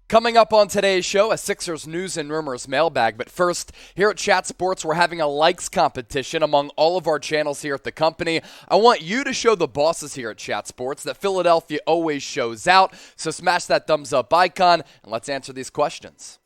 Coming up on today's show, a Sixers news and rumors mailbag. But first, here at Chat Sports, we're having a likes competition among all of our channels here at the company. I want you to show the bosses here at Chat Sports that Philadelphia always shows out. So smash that thumbs up icon and let's answer these questions.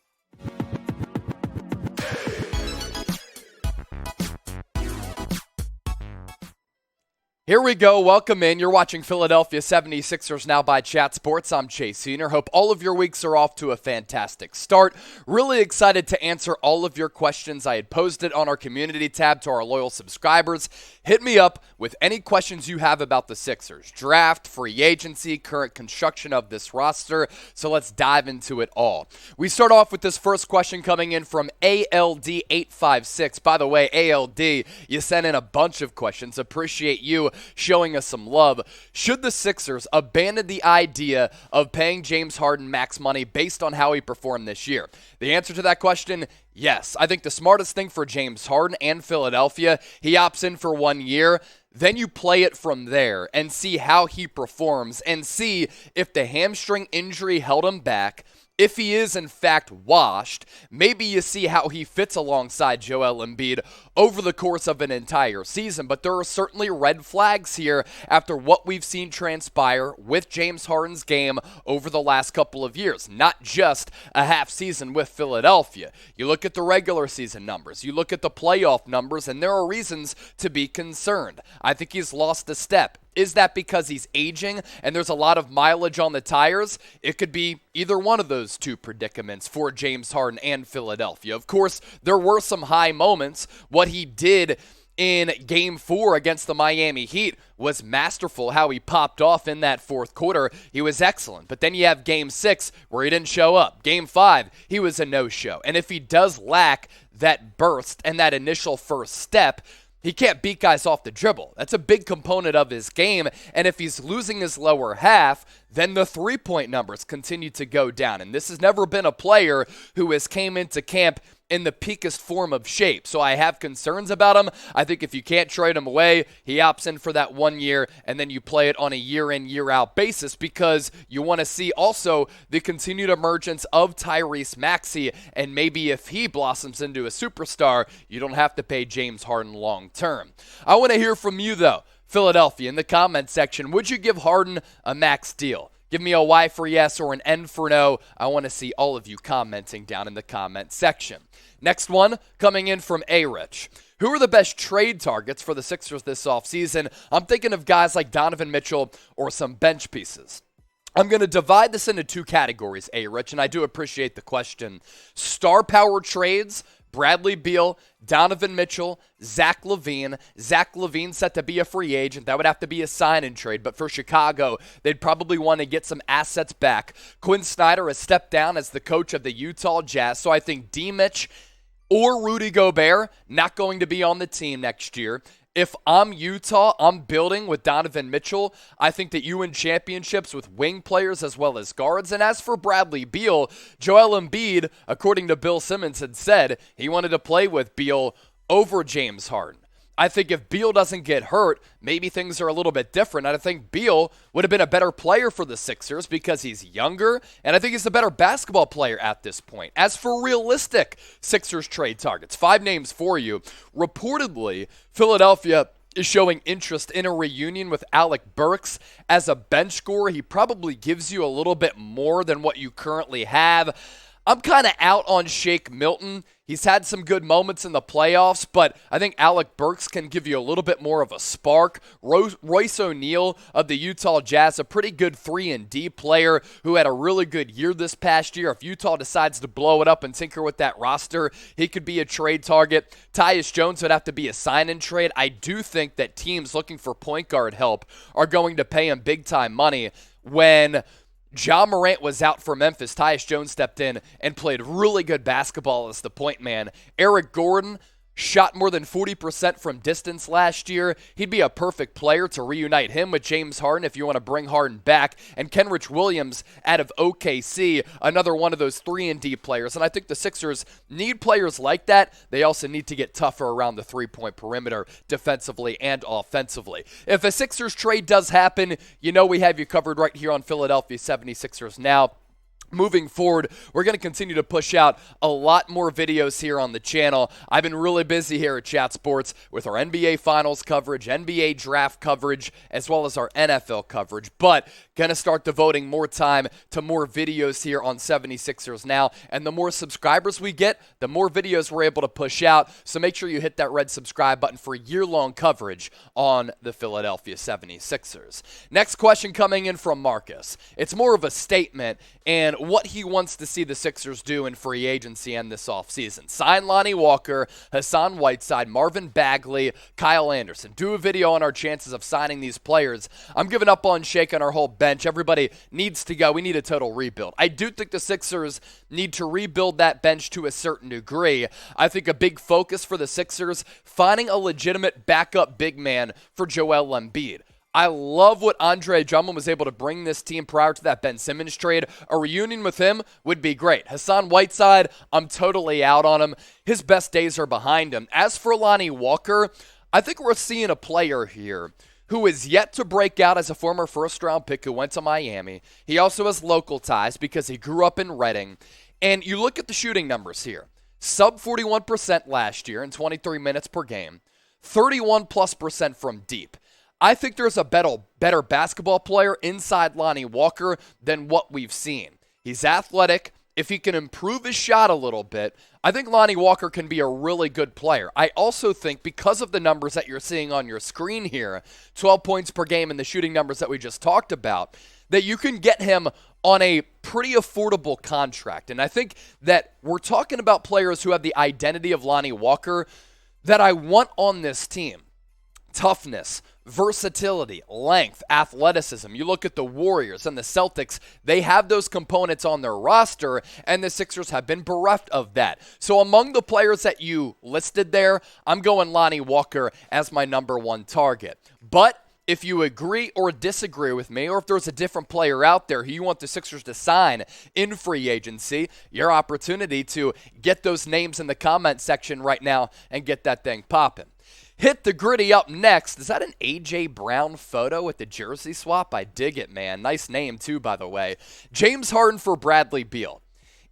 Here we go. Welcome in. You're watching Philadelphia 76ers Now by Chat Sports. I'm Chase Senior. Hope all of your weeks are off to a fantastic start. Really excited to answer all of your questions. I had posted on our community tab to our loyal subscribers. Hit me up with any questions you have about the Sixers. Draft, free agency, current construction of this roster. So let's dive into it all. We start off with this first question coming in from ALD856. By the way, ALD, you sent in a bunch of questions. Appreciate you showing us some love. Should the Sixers abandon the idea of paying James Harden max money based on how he performed this year? The answer to that question, yes. I think the smartest thing for James Harden and Philadelphia, he opts in for 1 year. Then you play it from there and see how he performs and see if the hamstring injury held him back. If he is, in fact, washed, maybe you see how he fits alongside Joel Embiid over the course of an entire season. But there are certainly red flags here after what we've seen transpire with James Harden's game over the last couple of years, not just a half season with Philadelphia. You look at the regular season numbers, you look at the playoff numbers, and there are reasons to be concerned. I think he's lost a step. Is that because he's aging and there's a lot of mileage on the tires? It could be either one of those two predicaments for James Harden and Philadelphia. Of course, there were some high moments. What he did in Game 4 against the Miami Heat was masterful. How he popped off in that fourth quarter, he was excellent. But then you have Game 6 where he didn't show up. Game 5, he was a no-show. And if he does lack that burst and that initial first step, he can't beat guys off the dribble. That's a big component of his game. And if he's losing his lower half, then the three-point numbers continue to go down. And this has never been a player who has came into camp in the peakest form of shape. So I have concerns about him. I think if you can't trade him away, he opts in for that 1 year, and then you play it on a year-in, year-out basis because you want to see also the continued emergence of Tyrese Maxey, and maybe if he blossoms into a superstar, you don't have to pay James Harden long-term. I want to hear from you, though, Philadelphia, in the comment section. Would you give Harden a max deal? Give me a Y for yes or an N for no. I want to see all of you commenting down in the comment section. Next one coming in from A-Rich. Who are the best trade targets for the Sixers this offseason? I'm thinking of guys like Donovan Mitchell or some bench pieces. I'm going to divide this into two categories, A-Rich, and I do appreciate the question. Star power trades, Bradley Beal, Donovan Mitchell, Zach LaVine. Zach LaVine set to be a free agent. That would have to be a sign-and trade. But for Chicago, they'd probably want to get some assets back. Quinn Snyder has stepped down as the coach of the Utah Jazz. So I think D-Mitch or Rudy Gobert not going to be on the team next year. If I'm Utah, I'm building with Donovan Mitchell. I think that you win championships with wing players as well as guards. And as for Bradley Beal, Joel Embiid, according to Bill Simmons, had said he wanted to play with Beal over James Harden. I think if Beal doesn't get hurt, maybe things are a little bit different. I think Beal would have been a better player for the Sixers because he's younger, and I think he's a better basketball player at this point. As for realistic Sixers trade targets, 5 names for you. Reportedly, Philadelphia is showing interest in a reunion with Alec Burks as a bench scorer. He probably gives you a little bit more than what you currently have. I'm kind of out on Shake Milton. He's had some good moments in the playoffs, but I think Alec Burks can give you a little bit more of a spark. Royce O'Neal of the Utah Jazz, a pretty good 3-and-D player who had a really good year this past year. If Utah decides to blow it up and tinker with that roster, he could be a trade target. Tyus Jones would have to be a sign-and-trade. I do think that teams looking for point guard help are going to pay him big-time money. When Ja Morant was out for Memphis, Tyus Jones stepped in and played really good basketball as the point man. Eric Gordon shot more than 40% from distance last year. He'd be a perfect player to reunite him with James Harden if you want to bring Harden back. And Kenrich Williams out of OKC, another one of those 3-and-D players. And I think the Sixers need players like that. They also need to get tougher around the three-point perimeter defensively and offensively. If a Sixers trade does happen, you know we have you covered right here on Philadelphia 76ers Now. Moving forward, we're going to continue to push out a lot more videos here on the channel. I've been really busy here at Chat Sports with our NBA Finals coverage, NBA Draft coverage, as well as our NFL coverage. But going to start devoting more time to more videos here on 76ers Now. And the more subscribers we get, the more videos we're able to push out. So make sure you hit that red subscribe button for year-long coverage on the Philadelphia 76ers. Next question coming in from Marcus. It's more of a statement and what he wants to see the Sixers do in free agency and this offseason. Sign Lonnie Walker, Hassan Whiteside, Marvin Bagley, Kyle Anderson. Do a video on our chances of signing these players. I'm giving up on shaking our whole bench. Everybody needs to go. We need a total rebuild. I do think the Sixers need to rebuild that bench to a certain degree. I think a big focus for the Sixers, finding a legitimate backup big man for Joel Embiid. I love what Andre Drummond was able to bring this team prior to that Ben Simmons trade. A reunion with him would be great. Hassan Whiteside, I'm totally out on him. His best days are behind him. As for Lonnie Walker, I think we're seeing a player here who is yet to break out as a former first-round pick who went to Miami. He also has local ties because he grew up in Reading. And you look at the shooting numbers here. Sub 41% last year in 23 minutes per game. 31+% from deep. I think there's a better basketball player inside Lonnie Walker than what we've seen. He's athletic. If he can improve his shot a little bit, I think Lonnie Walker can be a really good player. I also think because of the numbers that you're seeing on your screen here, 12 points per game and the shooting numbers that we just talked about, that you can get him on a pretty affordable contract. And I think that we're talking about players who have the identity of Lonnie Walker that I want on this team. Toughness, versatility, length, athleticism. You look at the Warriors and the Celtics, they have those components on their roster, and the Sixers have been bereft of that. So among the players that you listed there, I'm going Lonnie Walker as my number one target. But if you agree or disagree with me, or if there's a different player out there who you want the Sixers to sign in free agency, your opportunity to get those names in the comment section right now and get that thing popping. Hit the Gritty up next. Is that an A.J. Brown photo with the jersey swap? I dig it, man. Nice name, too, by the way. James Harden for Bradley Beal.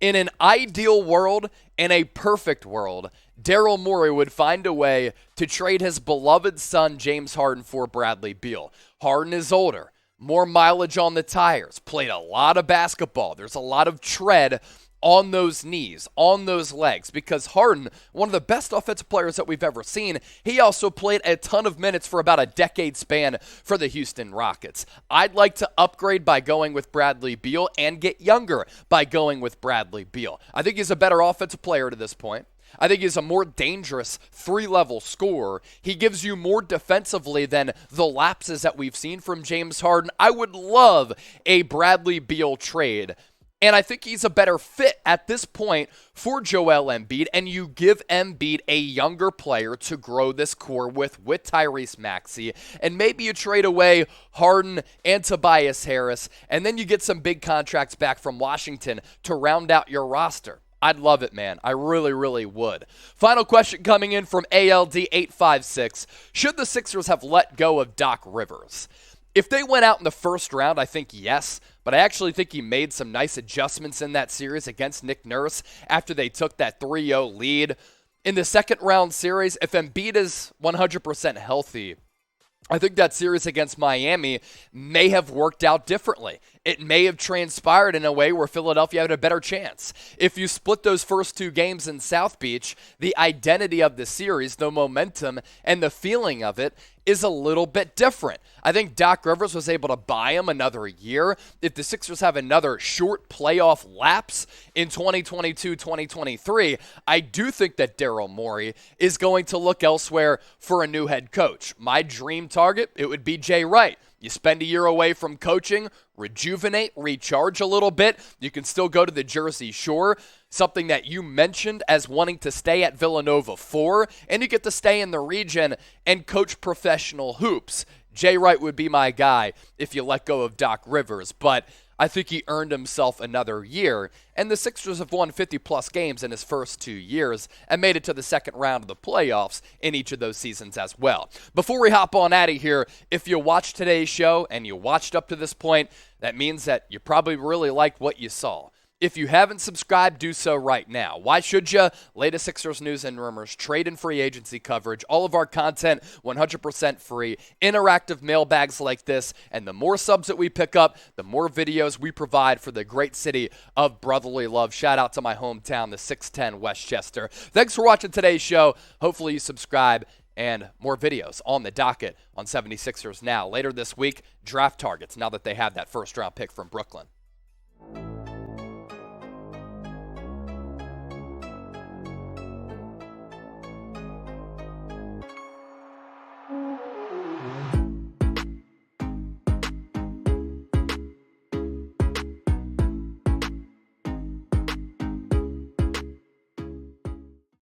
In an ideal world, in a perfect world, Daryl Morey would find a way to trade his beloved son, James Harden, for Bradley Beal. Harden is older, more mileage on the tires, played a lot of basketball. There's a lot of tread on those knees, on those legs, because Harden, one of the best offensive players that we've ever seen, he also played a ton of minutes for about a decade span for the Houston Rockets. I'd like to upgrade by going with Bradley Beal and get younger by going with Bradley Beal. I think he's a better offensive player to this point. I think he's a more dangerous three-level scorer. He gives you more defensively than the lapses that we've seen from James Harden. I would love a Bradley Beal trade. And I think he's a better fit at this point for Joel Embiid, and you give Embiid a younger player to grow this core with Tyrese Maxey, and maybe you trade away Harden and Tobias Harris, and then you get some big contracts back from Washington to round out your roster. I'd love it, man. I really, really would. Final question coming in from ALD856. Should the Sixers have let go of Doc Rivers? If they went out in the first round, I think yes, but I actually think he made some nice adjustments in that series against Nick Nurse after they took that 3-0 lead. In the second round series, if Embiid is 100% healthy, I think that series against Miami may have worked out differently. It may have transpired in a way where Philadelphia had a better chance. If you split those first two games in South Beach, the identity of the series, the momentum, and the feeling of it is a little bit different. I think Doc Rivers was able to buy him another year. If the Sixers have another short playoff lapse in 2022-2023, I do think that Daryl Morey is going to look elsewhere for a new head coach. My dream target, it would be Jay Wright. You spend a year away from coaching, rejuvenate, recharge a little bit. You can still go to the Jersey Shore, something that you mentioned as wanting to stay at Villanova for, and you get to stay in the region and coach professional hoops. Jay Wright would be my guy if you let go of Doc Rivers, but I think he earned himself another year, and the Sixers have won 50-plus games in his first 2 years and made it to the second round of the playoffs in each of those seasons as well. Before we hop on out of here, if you watched today's show and you watched up to this point, that means that you probably really liked what you saw. If you haven't subscribed, do so right now. Why should you? Latest Sixers news and rumors, trade and free agency coverage, all of our content 100% free, interactive mailbags like this, and the more subs that we pick up, the more videos we provide for the great city of brotherly love. Shout out to my hometown, the 610 Westchester. Thanks for watching today's show. Hopefully you subscribe, and more videos on the docket on 76ers Now. Later this week, draft targets now that they have that first round pick from Brooklyn.